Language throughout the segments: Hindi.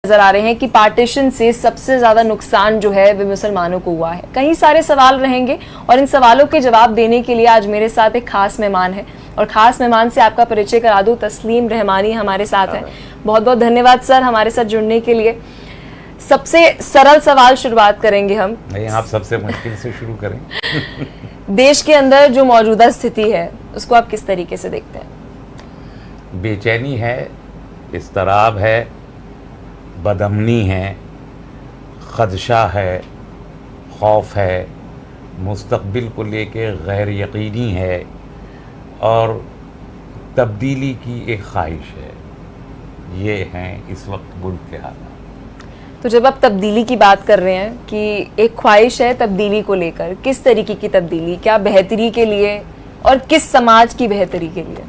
नजर आ रहे हैं कि पार्टीशन से सबसे ज्यादा नुकसान जो है वो मुसलमानों को हुआ है। कई सारे सवाल रहेंगे और इन सवालों के जवाब देने के लिए आज मेरे साथ एक खास मेहमान है और खास मेहमान से आपका परिचय करा दूं। तस्लीम रहमानी हमारे साथ हैं। बहुत बहुत धन्यवाद सर हमारे साथ जुड़ने के लिए। सबसे सरल सवाल शुरुआत करेंगे हम। नहीं, आप सबसे मुश्किल से शुरू करें। देश के अंदर जो मौजूदा स्थिति है उसको आप किस तरीके से देखते हैं? बेचैनी है, इस्तराब है, बदअमनी है, खदशा है, खौफ है, मुस्तकबिल को लेके गैर यकीनी है और तब्दीली की एक ख्वाहिश है। ये हैं इस वक्त मुल्क के हालात। तो जब आप तब्दीली की बात कर रहे हैं कि एक ख्वाहिश है तब्दीली को लेकर, किस तरीके की तब्दीली? क्या बेहतरी के लिए और किस समाज की बेहतरी के लिए?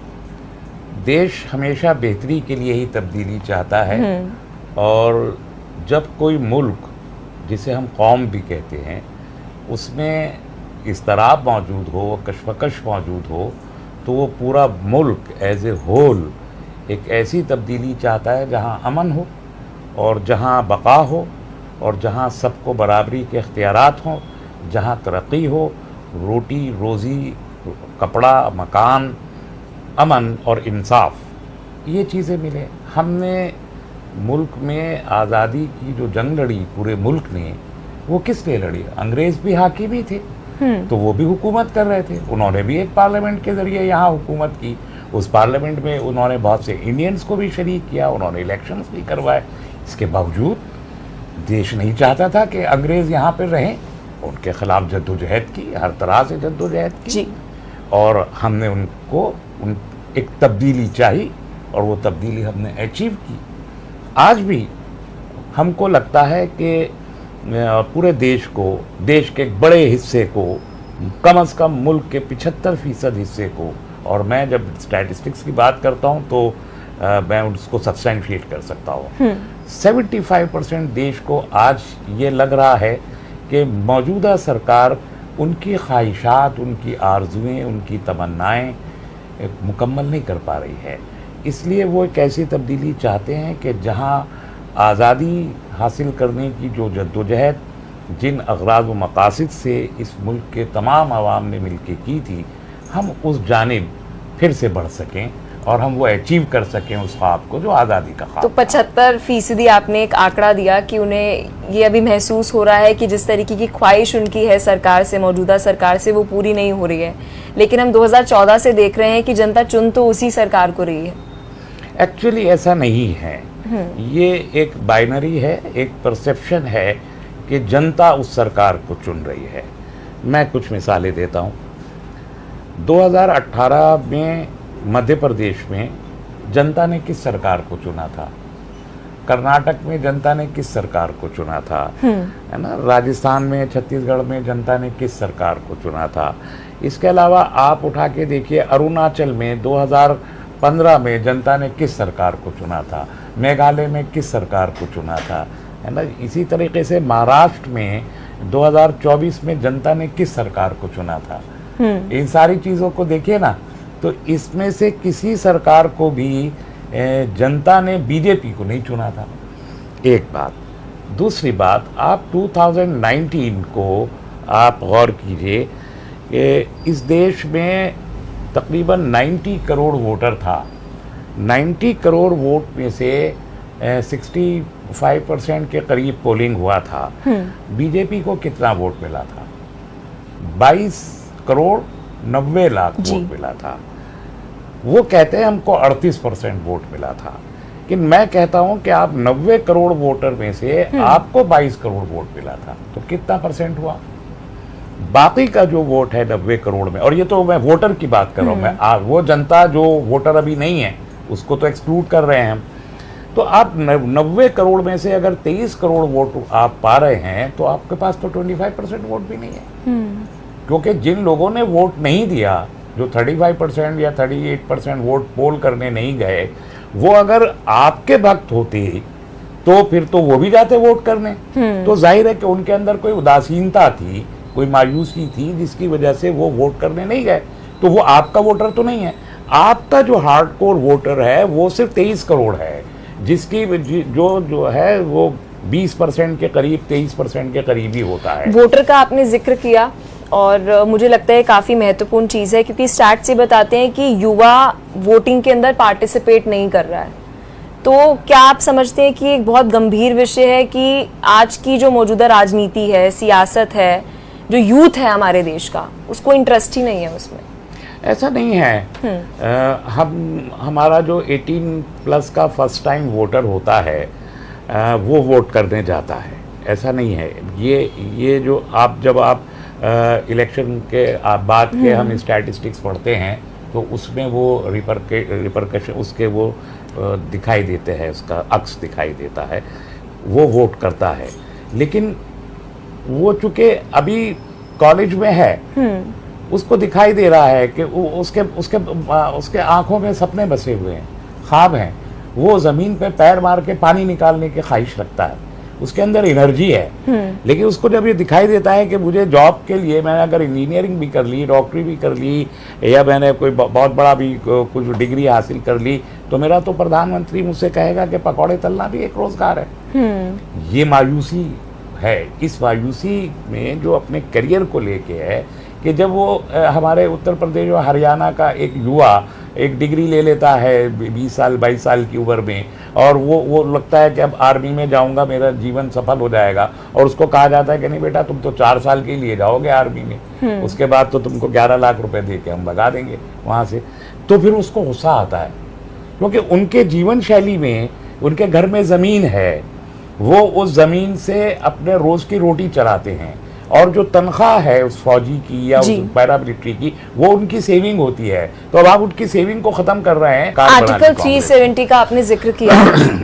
देश हमेशा बेहतरी के लिए ही तब्दीली चाहता है और जब कोई मुल्क जिसे हम कौम भी कहते हैं उसमें इस्तराब मौजूद हो, कशमकश मौजूद हो, तो वो पूरा मुल्क एज ए होल एक ऐसी तब्दीली चाहता है जहाँ अमन हो और जहाँ बका हो और जहाँ सबको बराबरी के इख्तियारात हों, जहाँ तरक्की हो, रोटी रोज़ी, कपड़ा, मकान, अमन और इंसाफ, ये चीज़ें मिले। हमने मुल्क में आज़ादी की जो जंग लड़ी पूरे मुल्क ने, वो किस लिए लड़ी? अंग्रेज़ भी हाकिम ही थे, तो वो भी हुकूमत कर रहे थे। उन्होंने भी एक पार्लियामेंट के ज़रिए यहाँ हुकूमत की। उस पार्लियामेंट में उन्होंने बहुत से इंडियंस को भी शरीक किया, उन्होंने इलेक्शंस भी करवाए। इसके बावजूद देश नहीं चाहता था कि अंग्रेज़ यहाँ पर रहें। उनके ख़िलाफ़ जद्दोजहद की, हर तरह से जद्दोजहद की और हमने उनको एक तब्दीली चाहिए और वो तब्दीली हमने अचीव की। आज भी हमको लगता है कि पूरे देश को, देश के एक बड़े हिस्से को, कम से कम मुल्क के 75% हिस्से को, और मैं जब स्टैटिस्टिक्स की बात करता हूँ तो मैं उसको सब्सटेंशिएट कर सकता हूँ। 75% देश को आज ये लग रहा है कि मौजूदा सरकार उनकी ख्वाहिशात, उनकी आरजुएँ, उनकी तमन्नाएँ मुकम्मल नहीं कर पा रही है। इसलिए वो एक ऐसी तब्दीली चाहते हैं कि जहाँ आज़ादी हासिल करने की जो जद्दोजहद जिन अग़राज़ व मक़ासिद से इस मुल्क के तमाम आवाम ने मिल के की थी, हम उस जानिब फिर से बढ़ सकें और हम वो अचीव कर सकें उस ख्वाब को जो आज़ादी का ख्वाब। तो 75% आपने एक आंकड़ा दिया कि उन्हें ये अभी महसूस हो रहा है कि जिस तरीके की ख्वाहिश उनकी है सरकार से, मौजूदा सरकार से, वो पूरी नहीं हो रही है। लेकिन हम 2014 से देख रहे हैं कि जनता चुन तो उसी सरकार को रही है। एक्चुअली ऐसा नहीं है। ये एक बाइनरी है, एक परसेप्शन है कि जनता उस सरकार को चुन रही है। मैं कुछ मिसालें देता हूँ। 2018 में मध्य प्रदेश में जनता ने किस सरकार को चुना था? कर्नाटक में जनता ने किस सरकार को चुना था? है ना? राजस्थान में, छत्तीसगढ़ में जनता ने किस सरकार को चुना था? इसके अलावा आप उठा के देखिए, अरुणाचल में 2015 में जनता ने किस सरकार को चुना था? मेघालय में किस सरकार को चुना था? है ना? इसी तरीके से महाराष्ट्र में 2024 में जनता ने किस सरकार को चुना था? इन सारी चीज़ों को देखिए ना, तो इसमें से किसी सरकार को भी जनता ने बीजेपी को नहीं चुना था। एक बात। दूसरी बात, आप 2019 को आप गौर कीजिए कि इस देश में तकरीबन 90 करोड़ वोटर था। 90 करोड़ वोट में से 65% के करीब पोलिंग हुआ था। बीजेपी को कितना वोट मिला था? 22 करोड़ 90 लाख वोट मिला था। वो कहते हैं हमको 38% वोट मिला था, लेकिन मैं कहता हूं कि आप 90 करोड़ वोटर में से आपको 22 करोड़ वोट मिला था, तो कितना परसेंट हुआ? बाकी का जो वोट है 90 करोड़ में, और ये तो मैं वोटर की बात कर रहा हूं, मैं वो जनता जो वोटर अभी नहीं है उसको तो एक्सक्लूड कर रहे हैं हम। तो आप 90 करोड़ में से अगर 23 करोड़ वोट आप पा रहे हैं तो आपके पास तो 25% वोट भी नहीं है। क्योंकि जिन लोगों ने वोट नहीं दिया, जो 35% या 38% वोट पोल करने नहीं गए, वो अगर आपके भक्त होते तो फिर तो वो भी जाते वोट करने। तो जाहिर है कि उनके अंदर कोई उदासीनता थी, कोई मायूसी थी, जिसकी वजह से वो वोट करने नहीं गए। तो वो आपका वोटर तो नहीं है। आपका जो हार्डकोर वोटर है वो सिर्फ 23 करोड़ है, जिसकी जो है वो 20% के करीब, 23% के करीब ही होता है। वोटर का आपने जिक्र किया और मुझे लगता है काफ़ी महत्वपूर्ण चीज़ है, क्योंकि स्टैट्स ये बताते हैं कि युवा वोटिंग के अंदर पार्टिसिपेट नहीं कर रहा है। तो क्या आप समझते हैं कि एक बहुत गंभीर विषय है कि आज की जो मौजूदा राजनीति है, सियासत है, जो यूथ है हमारे देश का, उसको इंटरेस्ट ही नहीं है उसमें? ऐसा नहीं है। हमारा जो 18 प्लस का फर्स्ट टाइम वोटर होता है वो वोट करने जाता है, ऐसा नहीं है। ये जो जब आप इलेक्शन के बाद के हम स्टैटिस्टिक्स पढ़ते हैं तो उसमें वो रिपरकशन उसके वो दिखाई देते हैं, उसका अक्स दिखाई देता है, वो वोट करता है। लेकिन वो चूंकि अभी कॉलेज में है, उसको दिखाई दे रहा है कि उसके आंखों में सपने बसे हुए हैं, ख्वाब हैं, वो ज़मीन पे पैर मार के पानी निकालने की ख्वाहिश रखता है, उसके अंदर एनर्जी है। लेकिन उसको जब ये दिखाई देता है कि मुझे जॉब के लिए, मैंने अगर इंजीनियरिंग भी कर ली, डॉक्टरी भी कर ली, या मैंने कोई बहुत बड़ा भी कुछ डिग्री हासिल कर ली, तो मेरा तो प्रधानमंत्री मुझसे कहेगा कि पकौड़े तलना भी एक रोजगार है। ये मायूसी है। इस मायूसी में जो अपने करियर को लेके है कि जब वो हमारे उत्तर प्रदेश और हरियाणा का एक युवा एक डिग्री ले लेता है 20 साल 22 साल की उम्र में, और वो लगता है कि अब आर्मी में जाऊंगा, मेरा जीवन सफल हो जाएगा, और उसको कहा जाता है कि नहीं बेटा, तुम तो 4 साल के लिए जाओगे आर्मी में, उसके बाद तो तुमको 11 लाख रुपए दे के हम भगा देंगे वहाँ से। तो फिर उसको गुस्सा आता है, क्योंकि उनके जीवन शैली में, उनके घर में ज़मीन है, वो उस ज़मीन से अपने रोज़ की रोटी चलाते हैं, और जो तनख्वाह है उस फौजी की या उस पैरामिलिट्री की, वो उनकी सेविंग होती है। तो अब आप उनकी सेविंग को खत्म कर रहे हैं। आर्टिकल 370 का आपने जिक्र किया।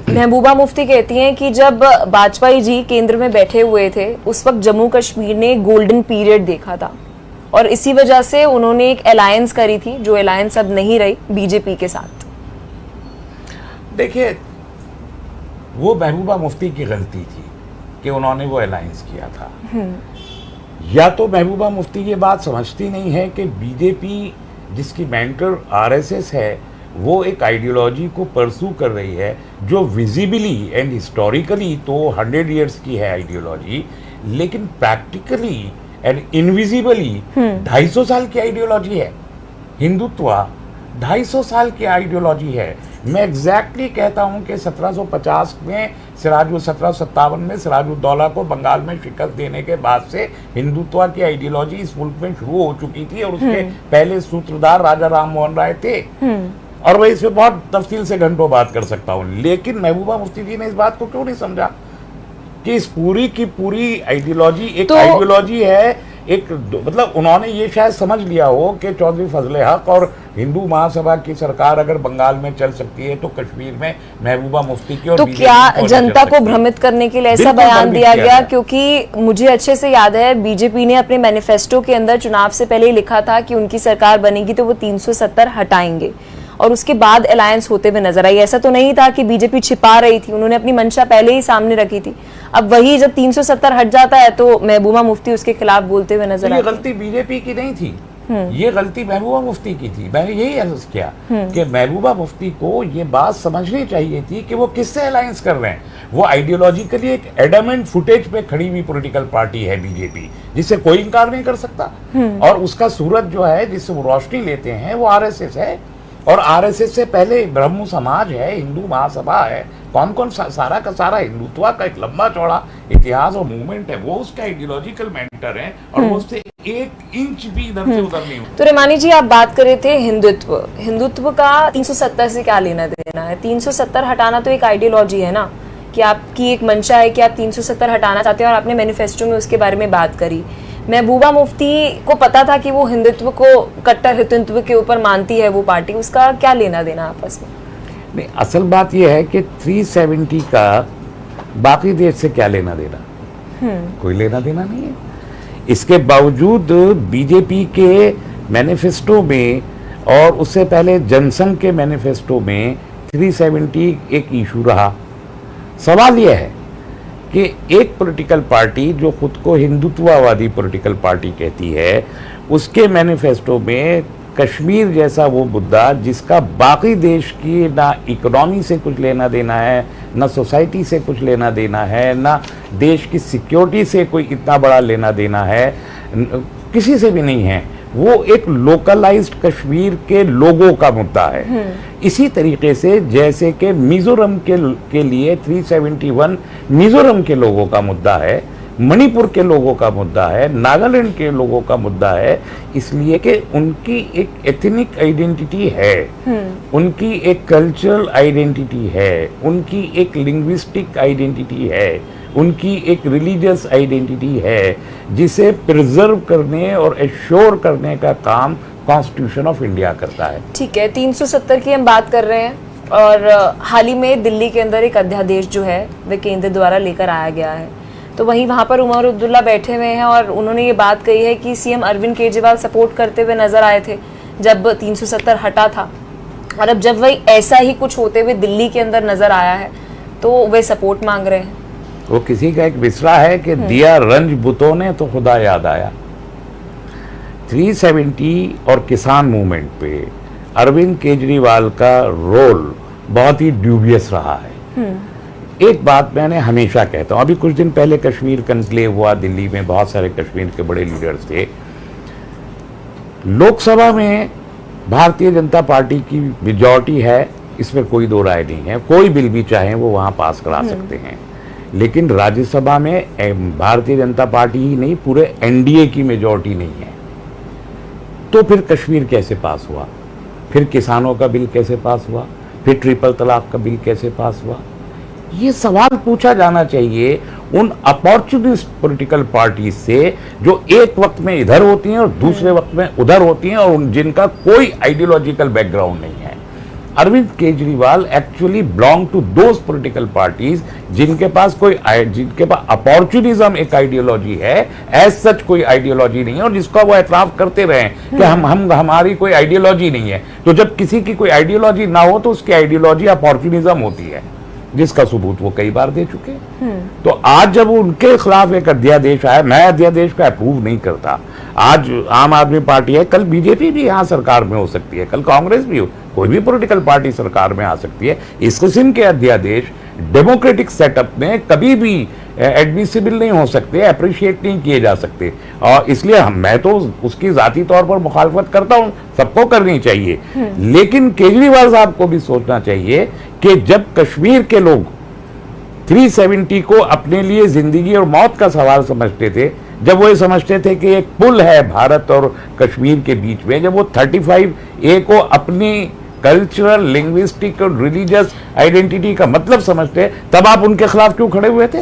महबूबा मुफ्ती कहती हैं कि जब वाजपेयी जी केंद्र में बैठे हुए थे, उस वक्त जम्मू कश्मीर ने गोल्डन पीरियड देखा था, और इसी वजह से उन्होंने एक अलायंस करी थी, जो अलायंस अब नहीं रही बीजेपी के साथ। देखिए, वो महबूबा मुफ्ती की गलती थी कि उन्होंने वो अलायंस किया था। या तो महबूबा मुफ्ती ये बात समझती नहीं है कि बीजेपी, जिसकी मेंटर आरएसएस है, वो एक आइडियोलॉजी को परसू कर रही है जो विजिबली एंड हिस्टोरिकली तो 100 इयर्स की है आइडियोलॉजी, लेकिन प्रैक्टिकली एंड इनविजिबली 250 साल की आइडियोलॉजी है। हिंदुत्व 250 साल की आइडियोलॉजी है। मैं एग्जैक्टली कहता हूं कि 1750 में 1757 में सिराजुद्दौला को बंगाल में शिकस्त देने के बाद से हिंदुत्व की आइडियोलॉजी इस मुल्क में शुरू हो चुकी थी, और उसके पहले सूत्रधार राजा राम मोहन राय थे। और मैं इसमें बहुत तफसील से घंटों बात कर सकता हूं। लेकिन महबूबा मुफ्ती जी ने इस बात को क्यों नहीं समझा कि इस पूरी की पूरी आइडियोलॉजी एक आइडियोलॉजी है। एक मतलब उन्होंने ये शायद समझ लिया हो कि चौधरी फजले हक और हिंदू महासभा की सरकार अगर बंगाल में चल सकती है तो कश्मीर में महबूबा मुफ्ती की और तो क्या जनता को भ्रमित करने के लिए ऐसा बयान दिया गया? क्योंकि मुझे अच्छे से याद है बीजेपी ने अपने मैनिफेस्टो के अंदर चुनाव से पहले ही लिखा था कि उनकी सरकार बनेगी तो वो 370 हटाएंगे, और उसके बाद अलायंस होते हुए नजर आई। ऐसा तो नहीं था कि बीजेपी छिपा रही थी, उन्होंने अपनी मंशा पहले ही सामने रखी थी। अब वही जब 370 हट जाता है तो महबूबा मुफ्ती उसके खिलाफ बोलते हुए नजर आए। ये गलती बीजेपी की नहीं थी, ये गलती महबूबा मुफ्ती की थी। मैंने यही अर्ज किया कि महबूबा मुफ्ती को ये बात समझनी चाहिए थी कि वो किससे अलायंस कर रहे हैं। वो आइडियोलॉजिकली एक एडमेंट फुटेज पे खड़ी हुई पॉलिटिकल पार्टी है बीजेपी, जिससे कोई इनकार नहीं कर सकता, और उसका सूरज जो है जिससे वो रोशनी लेते हैं वो आरएसएस है, और आरएसएस से पहले ब्रह्म समाज है, हिंदू महासभा है, कौन कौन सारा का सारा हिंदुत्व का एक लंबा चौड़ा इतिहास और मूवमेंट है, वो उसका आइडियोलॉजिकल मेंटर है, और वो उससे 1 इंच भी इधर से उधर नहीं हुआ। तो रेमानी जी, आप बात कर रहे थे हिंदुत्व का 370 से क्या लेना देना है? 370 हटाना तो एक आइडियोलॉजी है ना, कि आपकी एक मंशा है कि आप 370 हटाना चाहते हैं, और आपने मैनिफेस्टो में उसके बारे में बात करी। महबूबा मुफ्ती को पता था कि वो हिंदुत्व को, कट्टर हिंदुत्व के ऊपर मानती है वो पार्टी, उसका क्या लेना देना आपस में? नहीं, असल बात यह है कि 370 का बाकी देश से क्या लेना देना, कोई लेना देना नहीं है। इसके बावजूद बीजेपी के मैनिफेस्टो में और उससे पहले जनसंघ के मैनिफेस्टो में 370 एक इशू रहा। सवाल यह है कि एक पॉलिटिकल पार्टी जो खुद को हिंदुत्ववादी पॉलिटिकल पार्टी कहती है, उसके मैनिफेस्टो में कश्मीर जैसा वो मुद्दा जिसका बाकी देश की ना इकोनॉमी से कुछ लेना देना है, ना सोसाइटी से कुछ लेना देना है, ना देश की सिक्योरिटी से कोई इतना बड़ा लेना देना है, किसी से भी नहीं है, वो एक लोकलाइज्ड कश्मीर के लोगों का मुद्दा है। इसी तरीके से जैसे कि मिजोरम के लिए 371 मिजोरम के लोगों का मुद्दा है, मणिपुर के लोगों का मुद्दा है, नागालैंड के लोगों का मुद्दा है, इसलिए कि उनकी एक एथनिक आइडेंटिटी है, उनकी एक कल्चरल आइडेंटिटी है, उनकी एक लिंग्विस्टिक आइडेंटिटी है, उनकी एक रिलीजियस आइडेंटिटी है, जिसे प्रिजर्व करने और एश्योर करने का काम कॉन्स्टिट्यूशन ऑफ इंडिया करता है। ठीक है, 370 की हम बात कर रहे हैं और हाल ही में दिल्ली के अंदर एक अध्यादेश जो है वह केंद्र द्वारा लेकर आया गया है, तो वहाँ पर उमर अब्दुल्ला बैठे हुए हैं और उन्होंने ये बात कही है कि सीएम अरविंद केजरीवाल सपोर्ट करते हुए नजर आए थे जब 370 हटा था, और अब जब वही ऐसा ही कुछ होते हुए दिल्ली के अंदर नजर आया है तो वे सपोर्ट मांग रहे हैं। वो किसी का एक विसरा है कि दिया रंज बुतों ने तो खुदा याद आया। 370 और किसान मूवमेंट पे अरविंद केजरीवाल का रोल बहुत ही ड्यूबियस रहा है। एक बात मैंने हमेशा कहता हूं, अभी कुछ दिन पहले कश्मीर कन्क्लेव हुआ दिल्ली में, बहुत सारे कश्मीर के बड़े लीडर्स थे। लोकसभा में भारतीय जनता पार्टी की मेजॉरिटी है, इसमें कोई दो राय नहीं है, कोई बिल भी चाहे वो वहां पास करा सकते हैं, लेकिन राज्यसभा में भारतीय जनता पार्टी ही नहीं, पूरे एनडीए की मेजॉरिटी नहीं है। तो फिर कश्मीर कैसे पास हुआ, फिर किसानों का बिल कैसे पास हुआ, फिर ट्रिपल तलाक का बिल कैसे पास हुआ? ये सवाल पूछा जाना चाहिए उन अपॉर्चुनिस्ट पॉलिटिकल पार्टी से जो एक वक्त में इधर होती हैं और दूसरे वक्त में उधर होती हैं और जिनका कोई आइडियोलॉजिकल बैकग्राउंड नहीं है। Arvind Kejriwal actually belong to those political parties जिनके पास अपॉर्चुनिज्म एक आइडियोलॉजी है, एज सच कोई आइडियोलॉजी नहीं है, और जिसका वो एतराफ करते रहे कि हमारी कोई आइडियोलॉजी नहीं है। तो जब किसी की कोई आइडियोलॉजी ना हो तो उसकी आइडियोलॉजी अपॉर्चुनिज्म होती है, जिसका सबूत वो कई बार दे चुके। तो आज जब उनके खिलाफ एक अध्यादेश आया, मैं अध्यादेश का अप्रूव नहीं करता। आज आम आदमी पार्टी है, कल बीजेपी भी यहाँ सरकार में हो सकती है, कल कांग्रेस भी हो, कोई भी पॉलिटिकल पार्टी सरकार में आ सकती है। इस किस्म के अध्यादेश डेमोक्रेटिक सेटअप में कभी भी एडमिसिबल नहीं हो सकते, अप्रिशिएट नहीं किए जा सकते, और इसलिए मैं तो उसकी जाती तौर पर मुखालफत करता हूं, सबको करनी चाहिए। लेकिन केजरीवाल साहब को भी सोचना चाहिए कि जब कश्मीर के लोग 370 को अपने लिए जिंदगी और मौत का सवाल समझते थे, जब वो ये समझते थे कि एक पुल है भारत और कश्मीर के बीच में, जब वो 35A को अपनी कल्चरल, लिंग्विस्टिक और रिलीजियस आइडेंटिटी का मतलब समझते, तब आप उनके खिलाफ क्यों खड़े हुए थे?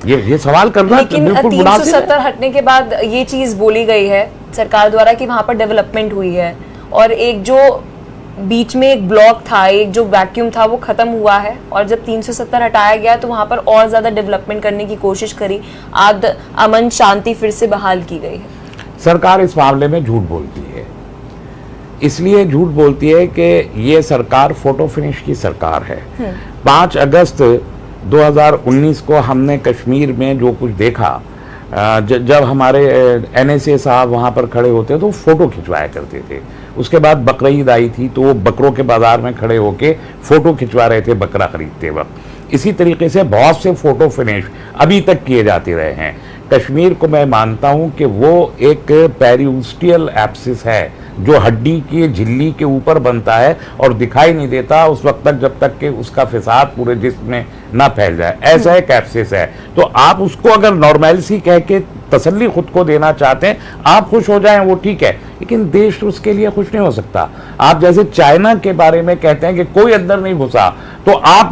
ये सवाल करना बिल्कुल मुनासिब है। 370 हटने के बाद ये चीज बोली गई है सरकार द्वारा कि वहां पर डेवलपमेंट हुई है, और एक जो बीच में एक ब्लॉक था, एक जो वैक्यूम था वो खत्म हुआ है, और जब 370 हटाया गया तो वहां पर और ज्यादा डेवलपमेंट करने की कोशिश करी, अमन शांति फिर से बहाल की गई है। सरकार इस मामले में झूठ बोलती है, इसलिए झूठ बोलती है कि ये सरकार फोटो फिनिश की सरकार है। 5 अगस्त 2019 को हमने कश्मीर में जो कुछ देखा, जब हमारे NSA साहब वहाँ पर खड़े होते तो फोटो खिंचवाया करते थे। उसके बाद बकरीद आई थी तो वो बकरों के बाजार में खड़े होके फोटो खिंचवा रहे थे बकरा खरीदते वक्त। इसी तरीके से बहुत से फोटो फिनिश अभी तक किए जाते रहे हैं। कश्मीर को मैं मानता हूँ कि वो एक पेरियोस्टियल एब्सिस है जो हड्डी की झिल्ली के ऊपर बनता है और दिखाई नहीं देता उस वक्त तक जब तक कि उसका फिसाद पूरे जिस्म में ना फैल जाए, ऐसा एक एब्सिस है। तो आप उसको अगर नॉर्मैलिटी कह के तसल्ली खुद को देना चाहते हैं, आप खुश हो जाएं वो ठीक है, लेकिन देश उसके लिए खुश नहीं हो सकता। आप जैसे चाइना के बारे में कहते हैं कि कोई अंदर नहीं घुसा, तो आप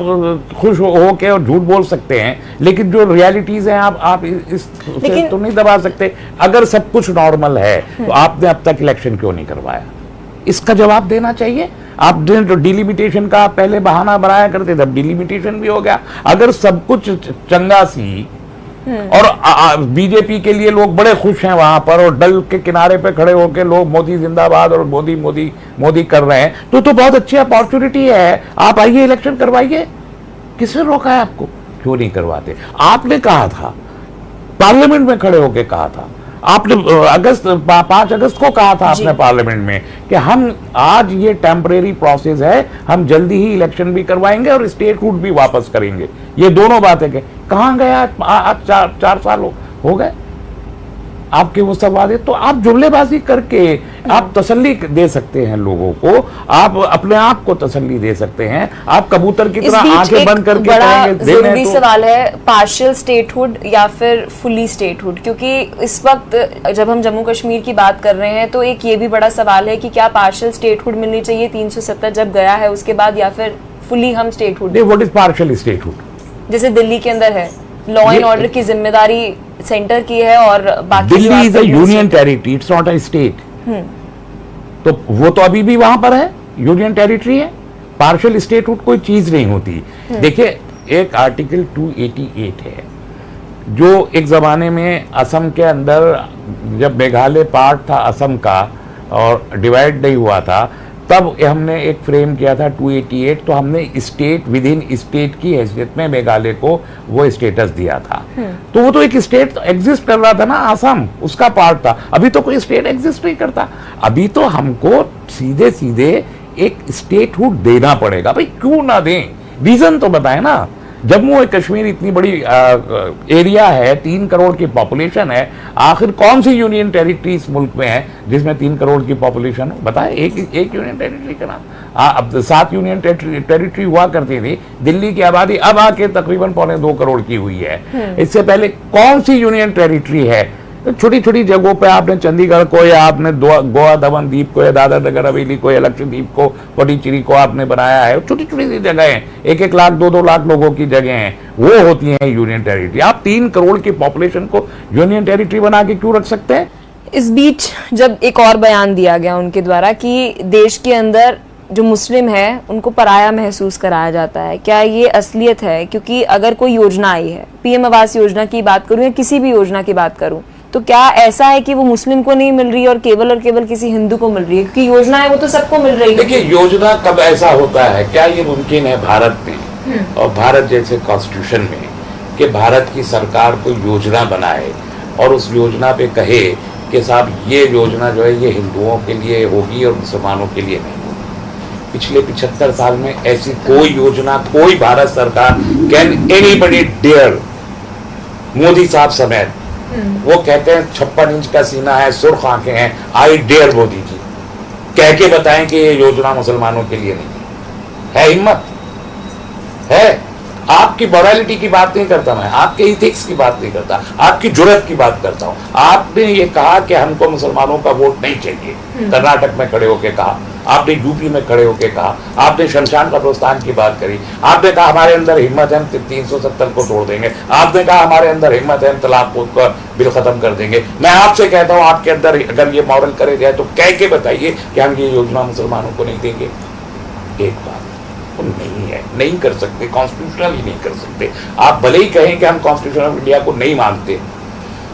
खुश हो के और झूठ बोल सकते हैं, लेकिन जो रियलिटीज हैं आप इस तो नहीं दबा सकते। अगर सब कुछ नॉर्मल है तो आपने अब तक इलेक्शन क्यों नहीं करवाया? इसका जवाब देना चाहिए। आपने तो डिलिमिटेशन का पहले बहाना बनाया करते थे, अब डिलिमिटेशन भी हो गया। अगर सब कुछ चंगा सी और बीजेपी के लिए लोग बड़े खुश हैं वहां पर, और डल के किनारे पे खड़े होकर लोग मोदी जिंदाबाद और मोदी मोदी मोदी कर रहे हैं, तो बहुत अच्छी अपॉर्चुनिटी है। आप आइए, इलेक्शन करवाइए। किसने रोका है आपको? क्यों नहीं करवाते? आपने कहा था, पार्लियामेंट में खड़े होकर कहा था, आपने 5 अगस्त को कहा था आपने पार्लियामेंट में कि हम आज ये टेम्परेरी प्रोसेस है, हम जल्दी ही इलेक्शन भी करवाएंगे और स्टेटहुड भी वापस करेंगे। ये दोनों बातें कहाँ गए? आज 4 साल हो गए आपके वो सब वादे। तो आप जुमलेबाजी करके आप तसल्ली दे सकते हैं लोगों को, आप अपने आप को तसल्ली दे सकते हैं। आप कबूतर की तरह आंखें बंद करके बड़ा कहेंगे जरूरी सवाल है पार्शियल स्टेटहुड या फिर फुली स्टेटहुड, क्योंकि इस वक्त जब हम जम्मू कश्मीर की बात कर रहे हैं तो एक ये भी बड़ा सवाल है कि क्या पार्शियल स्टेटहुड मिलनी चाहिए 370 जब गया है उसके बाद, या फिर फुली हम statehood. What is partial statehood? जैसे दिल्ली के अंदर है, लॉ एंड ऑर्डर की जिम्मेदारी सेंटर की है और बाकी Delhi is a union territory, it's not a state. तो वो तो अभी भी वहां पर है, यूनियन टेरिटरी है। पार्शियल स्टेटहुड कोई चीज नहीं होती। देखिए, एक आर्टिकल 288 है जो एक जमाने में असम के अंदर, जब मेघालय पार्ट था असम का और डिवाइड नहीं हुआ था, तब हमने एक फ्रेम किया था 288। तो हमने स्टेट विद इन स्टेट की हैसियत में मेघालय को वो स्टेटस दिया था। तो वो तो एक स्टेट एग्जिस्ट कर रहा था ना, असम उसका पार्ट था। अभी तो कोई स्टेट एग्जिस्ट नहीं करता। अभी तो हमको सीधे सीधे एक स्टेटहुड देना पड़ेगा। भाई क्यों ना दें? रीजन तो बताएं ना। जम्मू और कश्मीर इतनी बड़ी एरिया है, 3 करोड़ की पॉपुलेशन है। आखिर कौन सी यूनियन टेरिटरी इस मुल्क में है जिसमें 3 करोड़ की पॉपुलेशन हो? बताएं एक यूनियन टेरिटरी का नाम। अब 7 यूनियन टेरिटरी हुआ करती थी। दिल्ली की आबादी अब आके तकरीबन 2.25 करोड़ की हुई है। इससे पहले कौन सी यूनियन टेरिटरी है? छोटी छोटी जगहों पे आपने चंडीगढ़ को, या आपने गोवा दमन द्वीप को, या दादर नगर हवेली को, या लक्षद्वीप को, पुडुचेरी को आपने बनाया है। छोटी छोटी सी जगह हैं, 1-1 लाख 2-2 लाख लोगों की जगह हैं, वो होती हैं यूनियन टेरिटरी। आप 3 करोड़ की पॉपुलेशन को यूनियन टेरिटरी बना के क्यों रख सकते हैं? इस बीच जब एक और बयान दिया गया उनके द्वारा कि देश के अंदर जो मुस्लिम है उनको पराया महसूस कराया जाता है, क्या ये असलियत है? क्योंकि अगर कोई योजना आई है, पीएम आवास योजना की बात करूं या किसी भी योजना की बात करूं, तो क्या ऐसा है कि वो मुस्लिम को नहीं मिल रही है और केवल किसी हिंदू को मिल रही है? क्योंकि योजना है वो तो सबको मिल रही है। देखिए, योजना कब ऐसा होता है? क्या ये मुमकिन है भारत में और भारत जैसे कॉन्स्टिट्यूशन में कि भारत की सरकार कोई योजना बनाए और उस योजना पे कहे कि साहब ये योजना जो है ये हिंदुओं के लिए होगी और मुसलमानों के लिए नहीं होगी? पिछले 75 साल में ऐसी कोई योजना, कोई भारत सरकार, कैन एनीबडी डेयर, मोदी साहब समेत, वो कहते हैं 56 इंच का सीना है, सुर्ख आंखें हैं, आई डेयर मोदी जी, कह के बताएं कि ये योजना मुसलमानों के लिए नहीं है। हिम्मत है? आपकी मोरालिटी की बात नहीं करता मैं, आपके इथिक्स की बात नहीं करता, आपकी जुर्रत की बात करता हूं। आपने ये कहा कि हमको मुसलमानों का वोट नहीं चाहिए, कर्नाटक में खड़े होके कहा, आपने यूपी में खड़े होके कहा, आपने शमशान कब्रिस्तान की बात करी, आपने कहा हमारे अंदर हिम्मत है हम 370 को तोड़ देंगे, आपने कहा हमारे अंदर हिम्मत है हम तलाक का बिल खत्म कर देंगे। मैं आपसे कहता हूं आपके अंदर अगर ये मॉरल करे जाए तो कह के बताइए कि हम ये योजना मुसलमानों को नहीं देंगे। एक बात नहीं है, नहीं कर सकते, कॉन्स्टिट्यूशनल ही नहीं कर सकते। आप भले ही कहें कि हम कॉन्स्टिट्यूशन ऑफ इंडिया को नहीं मानते,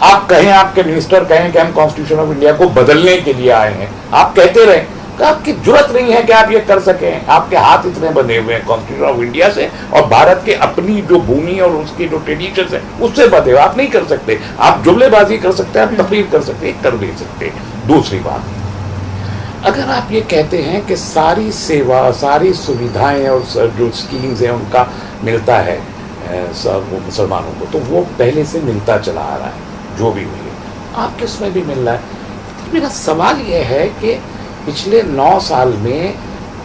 आप कहें, आपके मिनिस्टर कहें कि हम कॉन्स्टिट्यूशन ऑफ इंडिया को बदलने के लिए आए हैं, आप कहते रहें, आपकी जरूरत नहीं है कि आप ये कर सकें। आपके हाथ इतने बंधे हुए हैं कॉन्स्टिट्यूशन ऑफ इंडिया से और भारत के अपनी जो भूमि और उसकी जो ट्रेडिशन है उससे बंधे हुए, आप नहीं कर सकते। आप जुमलेबाजी कर सकते हैं, आप तकरीर कर सकते हैं, कर भी सकते हैं। दूसरी बात, अगर आप ये कहते हैं कि सारी सेवा, सारी सुविधाएं और जो स्कीम्स हैं उनका मिलता है सब मुसलमानों को, तो वो पहले से मिलता चला आ रहा है, जो भी हुई है, आपके उसमें भी मिल रहा है। मेरा सवाल ये है कि पिछले 9 साल में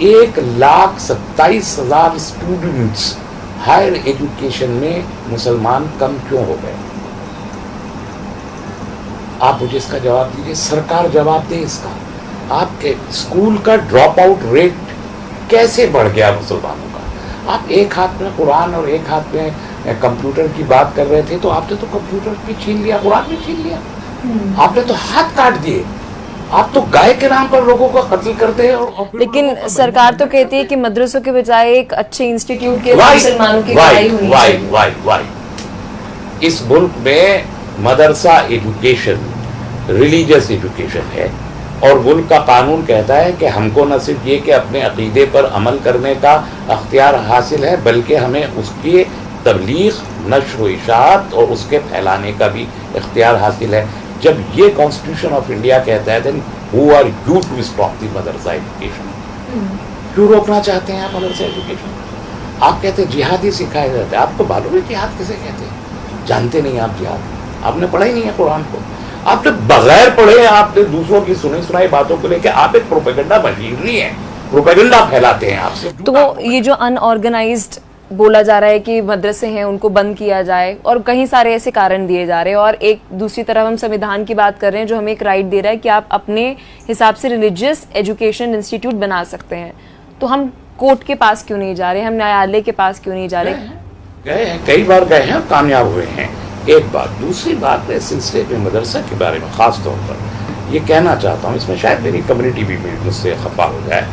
1,27,000 स्टूडेंट्स हायर एजुकेशन में मुसलमान कम क्यों हो गए? आप मुझे इसका जवाब दीजिए, सरकार जवाब दे इसका। आपके स्कूल का ड्रॉप आउट रेट कैसे बढ़ गया मुसलमानों का? आप एक हाथ में कुरान और एक हाथ में कंप्यूटर की बात कर रहे थे, तो आपने तो कंप्यूटर भी छीन लिया, कुरान भी छीन लिया, आपने तो हाथ काट दिए। आप तो गाय के नाम पर लोगों को कत्ल करते हैं। और लेकिन सरकार तो कहती है कि मदरसों के बजाय एक अच्छे इंस्टीट्यूट के मुसलमानों की पढ़ाई होनी चाहिए। इस मुल्क में मदरसा एजुकेशन रिलीजियस एजुकेशन है और मुल्क का कानून कहता है कि हमको न सिर्फ ये कि अपने अकीदे पर अमल करने का अख्तियार हासिल है, बल्कि हमें उसकी तबलीग, नश्र व इशाअत और उसके फैलाने का भी इख्तियार हासिल है। जब ये कॉन्स्टिट्यूशन ऑफ इंडिया कहता है then who are you to stop the madrasa education? क्यों रोकना चाहते हैं आप मदरसा एजुकेशन? आप कहते हैं जिहाद ही सिखाया जाता है। आपको मालूम है जिहाद किसे कहते हैं? जानते नहीं आप जिहाद, आपने पढ़ा ही नहीं है कुरान को। आपने बगैर पढ़े, आपने दूसरों की सुनी सुनाई बातों को लेकर आप एक प्रोपेगेंडा मशीनरी है, प्रोपेगेंडा फैलाते हैं आपसे। तो ये जो अनऑर्गेनाइज्ड बोला जा रहा है कि मदरसे हैं उनको बंद किया जाए, और कई सारे ऐसे कारण दिए जा रहे हैं, और एक दूसरी तरफ हम संविधान की बात कर रहे हैं जो हमें एक राइट दे रहा है कि आप अपने हिसाब से रिलीजियस एजुकेशन इंस्टीट्यूट बना सकते हैं। तो हम कोर्ट के पास क्यों नहीं जा रहे, हम न्यायालय के पास क्यों नहीं जा रहे? गए हैं, कई बार गए हैं, कामयाब हुए हैं। एक बात। दूसरी बात, इस सिलसिले में मदरसा के बारे में खास तौर पर ये कहना चाहता हूँ, इसमें शायद मेरी कम्युनिटी भी मुझसे खफा हो जाए,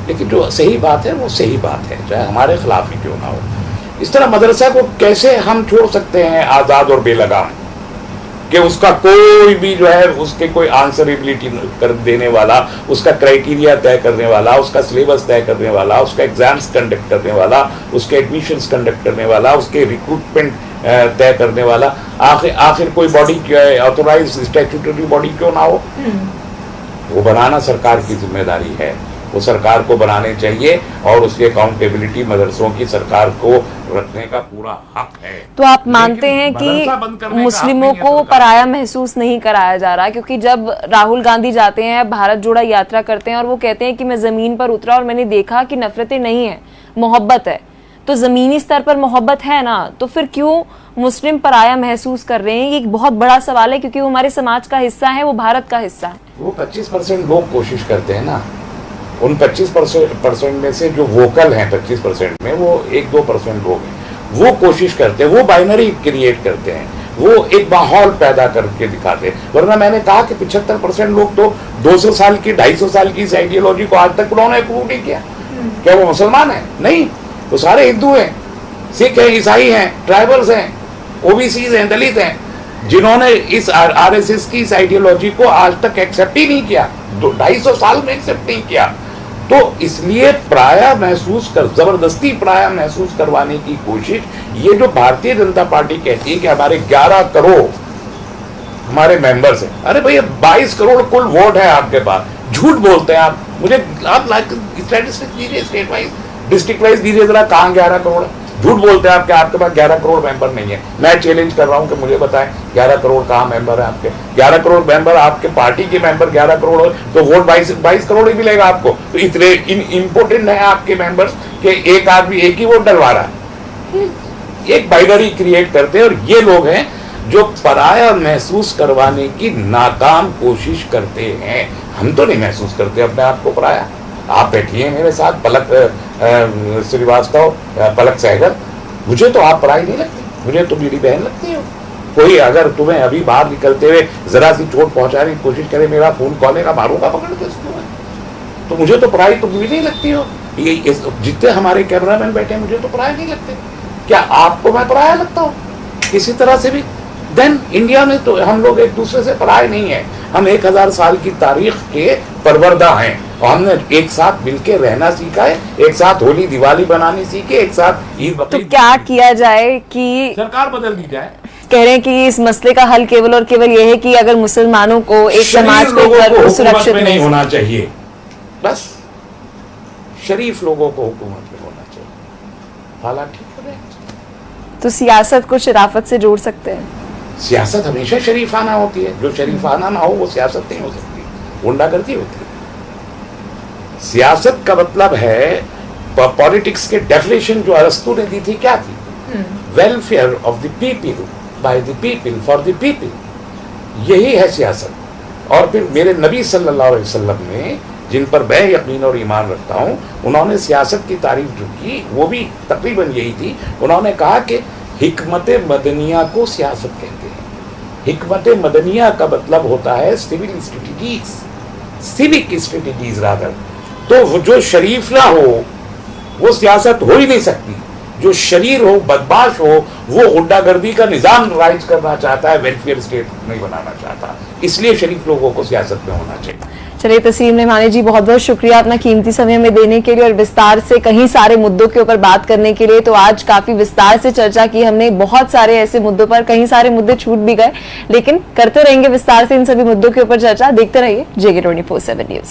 लेकिन जो सही बात है वो सही बात है, चाहे हमारे खिलाफ ही क्यों ना हो। इस तरह मदरसा को कैसे हम छोड़ सकते हैं आज़ाद और बेलगाम, कि उसका कोई भी जो है उसके कोई आंसरेबिलिटी कर देने वाला, उसका क्राइटेरिया तय करने वाला, उसका सिलेबस तय करने वाला, उसका एग्जाम्स कंडक्ट करने वाला, उसके एडमिशन्स कंडक्ट करने वाला, उसके रिक्रूटमेंट तय करने वाला, आखिर कोई बॉडी क्या है, ऑथोराइज स्टैट्यूटरी बॉडी क्यों ना हो? वो बनाना सरकार की जिम्मेदारी है, वो सरकार को बनाने चाहिए, और उसकी अकाउंटेबिलिटी मदरसों की सरकार को रखने का पूरा हक है। तो आप मानते हैं कि मुस्लिमों को पराया महसूस नहीं कराया जा रहा? क्योंकि जब राहुल गांधी जाते हैं, भारत जोड़ा यात्रा करते हैं, और वो कहते हैं कि मैं जमीन पर उतरा और मैंने देखा कि नफरतें नहीं है, मोहब्बत है, तो जमीनी स्तर पर मोहब्बत है ना, तो फिर क्यों मुस्लिम पराया महसूस कर रहे हैं? ये एक बहुत बड़ा सवाल है, क्योंकि वो हमारे समाज का हिस्सा है, वो भारत का हिस्सा है। वो 25% लोग कोशिश करते हैं ना, उन 25% में से जो वोकल हैं 25% में, वो 1-2% लोग हैं, वो कोशिश करते हैं, वो बाइनरी क्रिएट करते हैं, वो एक माहौल पैदा करके दिखाते हैं। वरना मैंने कहा कि 75% लोग तो 200 साल की 250 साल की इस आइडियोलॉजी को आज तक उन्होंने कबूल नहीं किया। क्या वो मुसलमान है? नहीं, वो सारे हिंदू हैं, सिख हैं, ईसाई हैं, ट्राइबल्स हैं, ओबीसीज हैं, दलित हैं, जिन्होंने इस आरएसएस की इस आइडियोलॉजी को आज तक एक्सेप्ट ही नहीं किया, 250 साल में एक्सेप्ट नहीं किया। तो इसलिए पराया महसूस कर, जबरदस्ती पराया महसूस करवाने की कोशिश, ये जो भारतीय जनता पार्टी कहती है कि हमारे 11 करोड़ हमारे मेंबर्स हैं, अरे भैया 22 करोड़ कुल वोट है आपके पास, झूठ बोलते हैं आप। मुझे आप स्टैटिस्टिक्स दीजिए, स्टेट वाइज, डिस्ट्रिक्ट वाइज दीजिए जरा, कहाँ 11 करोड़ है? झूठ बोलते हैं आपके, आपके पास 11 करोड़ मेंबर नहीं है। मैं चैलेंज कर रहा हूं कि मुझे बताएं 11 करोड़ कहाँ मेंबर है आपके? 11 करोड़ मेंबर, आपके पार्टी के मेंबर 11 करोड़ हो तो वोट 22 करोड़ ही मिलेगा आपको। तो इतने इम्पोर्टेंट है आपके मेंबर्स कि एक आदमी एक ही वोट डलवा रहा है। एक बाइनरी क्रिएट करते हैं, और ये लोग हैं जो पराया महसूस करवाने की नाकाम कोशिश करते हैं। हम तो नहीं महसूस करते अपने आप को पराया। आप बैठिए मेरे साथ, पलक श्रीवास्तव, पलक सहगल, मुझे तो आप पराई नहीं लगती, मुझे तो मेरी बहन लगती हो। कोई अगर तुम्हें अभी बाहर निकलते हुए जरा सी चोट पहुंचाने की कोशिश करे, मेरा फोन कॉल का मारूंगा पकड़ के उसको, तो मुझे तो पराई तो भी नहीं लगती हो। ये जितने हमारे कैमरामैन बैठे हैं, मुझे तो पराया नहीं लगते। क्या आपको मैं पराया लगता हूँ किसी तरह से भी? देन इंडिया में तो हम लोग एक दूसरे से पराए नहीं है, हम 1000 साल की तारीख के परवरदा हैं, और हमने एक साथ मिलकर रहना सीखा है, एक साथ होली दिवाली बनानी सीखे, एक साथ ईद बकरीद। तो क्या किया जाए कि सरकार बदल दी जाए? कह रहे हैं कि इस मसले का हल केवल और केवल ये है कि अगर मुसलमानों को एक समाज को सुरक्षित नहीं होना चाहिए, बस शरीफ लोगों को हुकूमत में होना चाहिए, हालात ठीक हो जाए। तो सियासत को शराफत से जोड़ सकते हैं? सियासत हमेशा शरीफाना होती है, जो शरीफाना ना हो वो सियासत नहीं हो सकती, गुंडागर्दी होती है। सियासत का मतलब है, पॉलिटिक्स के डेफिनेशन जो अरस्तु ने दी थी क्या थी? Welfare of the people, by the people, for the people, यही है सियासत। और फिर मेरे नबी सल्लल्लाहु अलैहि वसल्लम ने, जिन पर मैं यकीन और ईमान रखता हूँ, उन्होंने सियासत की तारीफ जो की वो भी तकरीबन यही थी। उन्होंने कहा कि हिकमत मदनिया को सियासत कहते हैं। हिकमत मदनिया का मतलब होता है civil strategies, civic strategies rather. तो जो शरीफ ना हो वो सियासत हो ही नहीं सकती। जो शरीर हो, बदमाश हो, वो गुंडागर्दी का निजाम राइज करना चाहता है, वेलफेयर स्टेट नहीं बनाना चाहता। इसलिए शरीफ लोगों को सियासत में होना चाहिए। चलिए तस्लीम नहमानी जी, बहुत बहुत शुक्रिया अपना कीमती समय हमें देने के लिए और विस्तार से कहीं सारे मुद्दों के ऊपर बात करने के लिए। तो आज काफी विस्तार से चर्चा की हमने, बहुत सारे ऐसे मुद्दों पर, कहीं सारे मुद्दे छूट भी गए, लेकिन करते रहेंगे विस्तार से इन सभी मुद्दों के ऊपर चर्चा। देखते रहिए JK 24/7 न्यूज।